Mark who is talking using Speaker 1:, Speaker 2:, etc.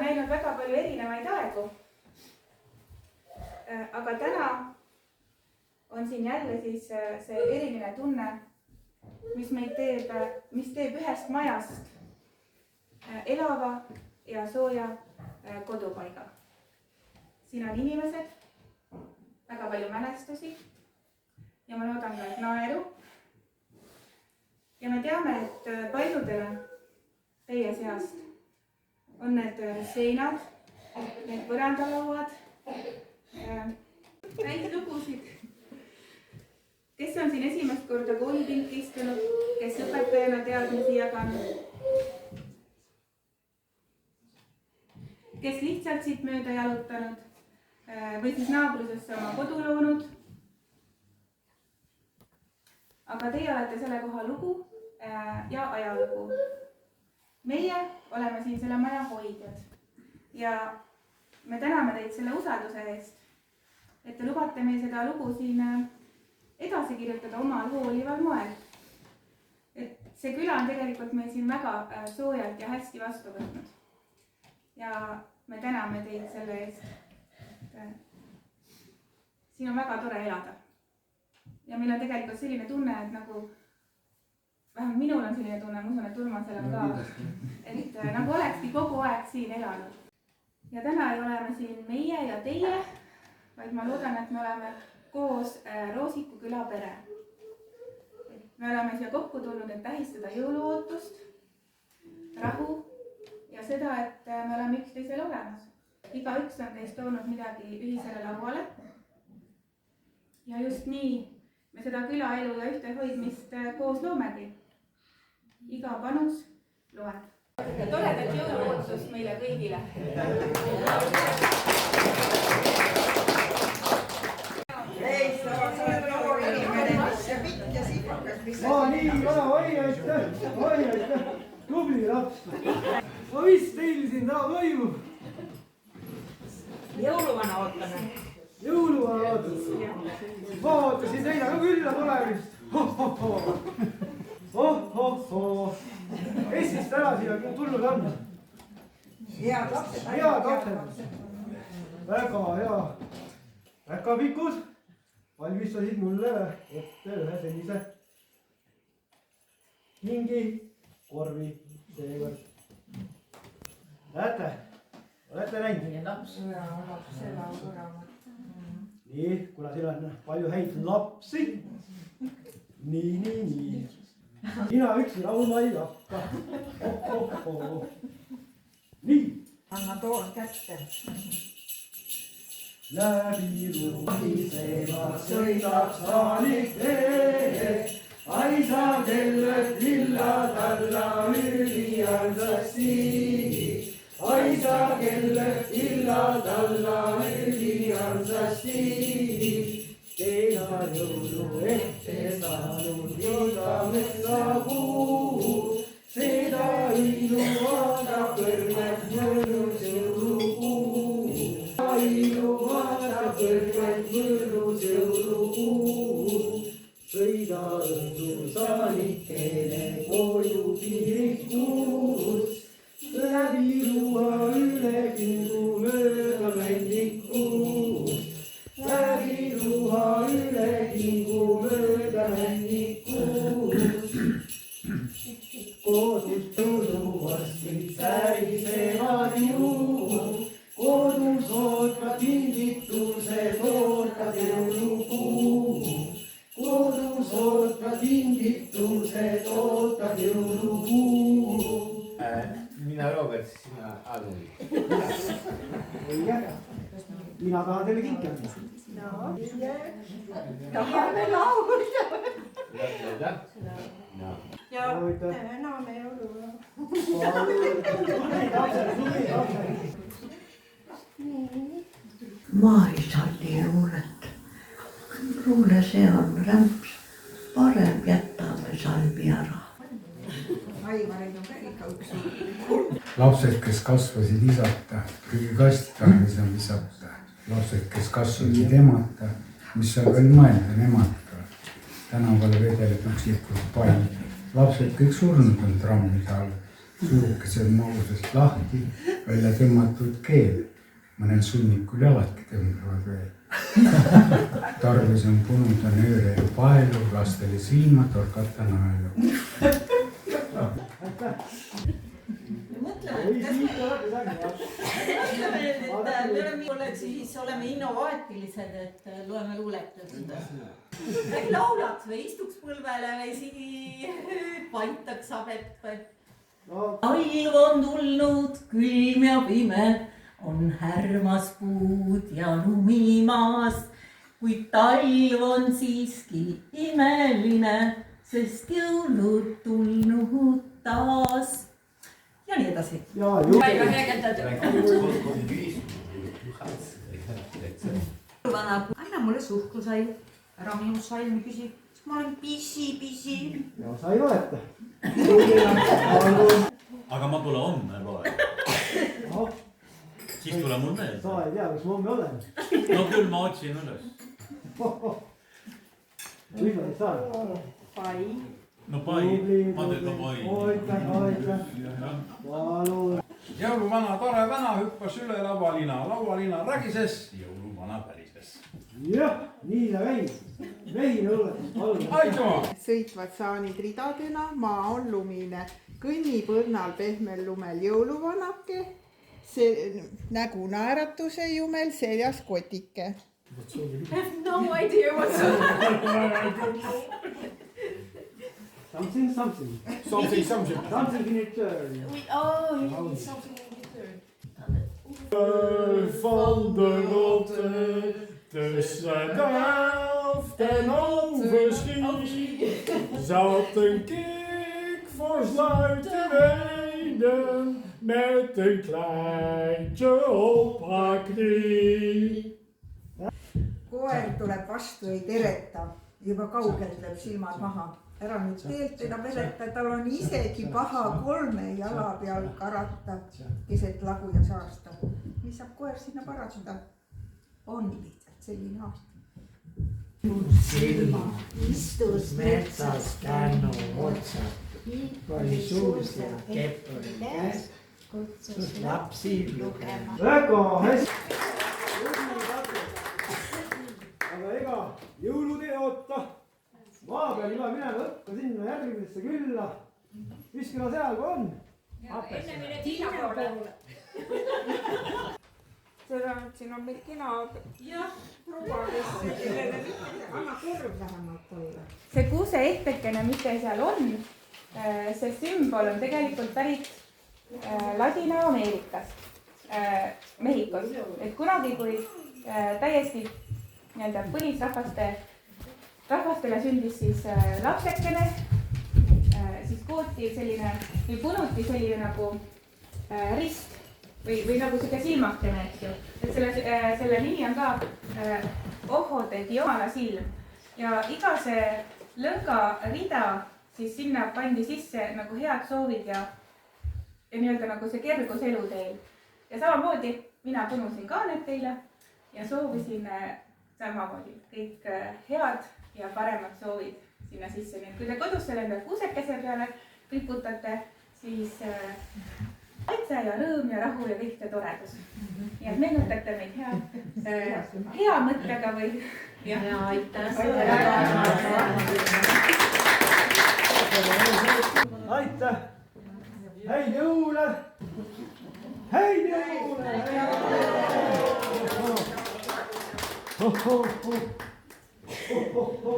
Speaker 1: näinud väga palju erinevaid aegu. Aga täna on siin jälle siis see eriline tunne, mis teeb ühest majast elava ja sooja kodupaiga. Siin on inimesed, väga palju mälestusi ja ma loodan ka, et naeru. Ja me teame, et paljudele teie seast on need seinad, need põrandalauad, häid lugusid. Kes on siin esimest korda koolipinki istunud, kes õpetajana teadmisi jaganud, kes lihtsalt siit mööda jalutanud või siis naabrusesse oma kodu loonud. Aga teie olete selle koha lugu ja ajalugu. Meie oleme siin selle maja hoidjad ja me täname teid selle usalduse eest, et te lubate meil seda lugu siin edasi kirjutada omal hoolival moel. Et see küla on tegelikult meil siin väga soojalt ja hästi vastu võtnud. Ja me täname teid selle eest. Siin on väga tore elada. Ja meil on tegelikult selline tunne, et nagu, vähemalt minul on selline tunne, ma usun, et Urmasel on ka, et nagu olekski kogu aeg siin elanud. Ja täna ei ole me siin meie ja teie, vaid ma loodan, et me oleme koos Roosiku küla pere. Me oleme siia kokku tulnud, et tähistada jõuluootust, rahu ja seda, et me oleme üksteisel olemas. Igaüks on teist toonud midagi ühisele lauale. Ja just nii me seda külaelu ja ühtehoidmist koos loomegi. Iga panus loeb. Toredat jõuluootust meile kõigile!
Speaker 2: Nii, oi aitäh, tubli laps. Mis teil siin täna toimub?
Speaker 3: Jõuluvana ootame.
Speaker 2: Jõuluvana ootame? Ma ootasin teile ka külla tulemist. Kes siis täna siia tulnud on?
Speaker 3: Head lapsed.
Speaker 2: Head lapsed. Väga hea. Päkapikud valmistasid mulle ette ühe sellise mingi korvi seekord. Näete? Olete näinud? Nii, kuna siin on palju häid lapsi. Nii. Mina üksi rahuma ei hakka. Nii.
Speaker 3: Anna toon kätte.
Speaker 2: Läbi ruumisega sõidab saanik tee. Aisa kelled lilla talla üliansasti. Aisa kelled lilla talla üliansasti. Teena jõulu ette saanud iga metsapuu. Seda ilu vaatab kõrgelt mõnus jõulukuu. Ilu vaatab kõrgelt mõnus jõulukuu. Sõida õhtul saanikene koju kirikus. Läbi luua üle kingu mööda männikus. Läbi luua üle kingu mööda männikus. Kodus jõuluvastid särisevad ju. Kodus ootad kingitused, ootad jõulukuu. Kodus ootad kingitused, ootad jõulukuu.
Speaker 4: Mina Robert, sina Aduli.
Speaker 2: Mina tahan teile kinki anda.
Speaker 3: No, tahame laulda. Ja täname jõuluvana.
Speaker 5: Ma ei saa nii luulet. Luule see on rämps. Parem jätame salmi ära.
Speaker 3: Aivarid on ka ikka üks.
Speaker 6: Lapsed, kes kasvasid isata, kõige kastitamisem visata. Lapsed, kes kasvasid emata, mis seal veel mõelda nemata. Tänaval vedeleb ükslikult pall. Lapsed kõik surnud on trammide all. sujukesed magusast lahti, välja tõmmatud keel. Mõnel sunnikul jaladki tõmbavad veel. Tarvis on punuda nööre ja paelu, lastele silma, torkata naelu.
Speaker 7: oleme innovaatilised, et loeme luuletust. Äkki laulaks või istuks põlvele või paitaks sabet või? Talv on tulnud, külm ja pime, on härmas puud ja lumi maas, kuid talv on siiski imeline, sest jõulud tulnud taas. Ja nii edasi. Väga anna mulle suhkrusail, ära minu salmi küsi, sest ma olen pisi.
Speaker 2: Ja sa ei valeta.
Speaker 8: Aga ma tule homme loe. Siis tule mul meelde.
Speaker 2: Sa ei tea, kus ma homme olen.
Speaker 8: No küll ma otsin üles.
Speaker 2: Mis ma nüüd saan?
Speaker 7: Pai.
Speaker 8: No pai, ma teen ka pai.
Speaker 2: Aitäh. Palun.
Speaker 9: Jõuluvana tore vana hüppas üle laualina rägises, jõuluvana pärises.
Speaker 2: Jah, nii ta käib. Mehine õlletus, palun.
Speaker 9: Aitüma!
Speaker 10: Sõitvad saanid ridadena, maa on lumine, kõnnib õrnal pehmel lumel jõuluvanake, nägu naeratuse jumel, seljas kotike.
Speaker 1: I have no idea what's
Speaker 2: Something. Something in return.
Speaker 1: Oh, something in return.
Speaker 9: Van de rotte tussen elf en overschiet zat een kik voor sluit te wenen met een kleintje op haar knie.
Speaker 3: Koer tuleb vastu, ei tereta, juba kaugelt lööb silmad maha. Ära nüüd teelt enam vereta, tal on isegi paha 3 jala peal karata, keset lagu ja saasta. Mis saab koer sinna parata? On lihtsalt selline aasta.
Speaker 5: Silma istus metsas kännu otsa, oli suus ja kepp oli käes, kutsus lapsi lugema.
Speaker 2: Väga hästi. Aga ega jõulud ei oota. Maa peal juba minema õppa sinna järgmisesse külla. Mis küla seal kui on?
Speaker 1: Enne mine Tiina poole.
Speaker 10: Siin on meil kena proua, anna korv vähemalt olla.
Speaker 1: See kuuse ehtekene, mis teil seal on, see sümbol on tegelikult pärit Ladina-Ameerikast, Mehhikos. Et kunagi, kui täiesti põlisrahvastele sündis siis lapsekene, siis kooti selline või punuti selline nagu rist või nagu siuke silmakene, eks ju. Et selle nimi on ka Ojo de Jumala silm ja iga see lõnga rida siis sinna pandi sisse nagu head soovid ja nii-öelda nagu see kergus eluteel. Ja samamoodi mina punusin ka need teile ja soovisin samamoodi kõik head ja paremad soovid sinna sisse. Nii et kui te kodus selle endale kuusekese peale riputate, siis kaitse ja rõõm ja rahu ja kõik see toredus. Nii et meenutate meid hea mõttega või...
Speaker 7: Ja aitäh!
Speaker 2: Aitäh! Häid jõule! Häid jõule! Ho, ho, ho! Ho, ho, ho!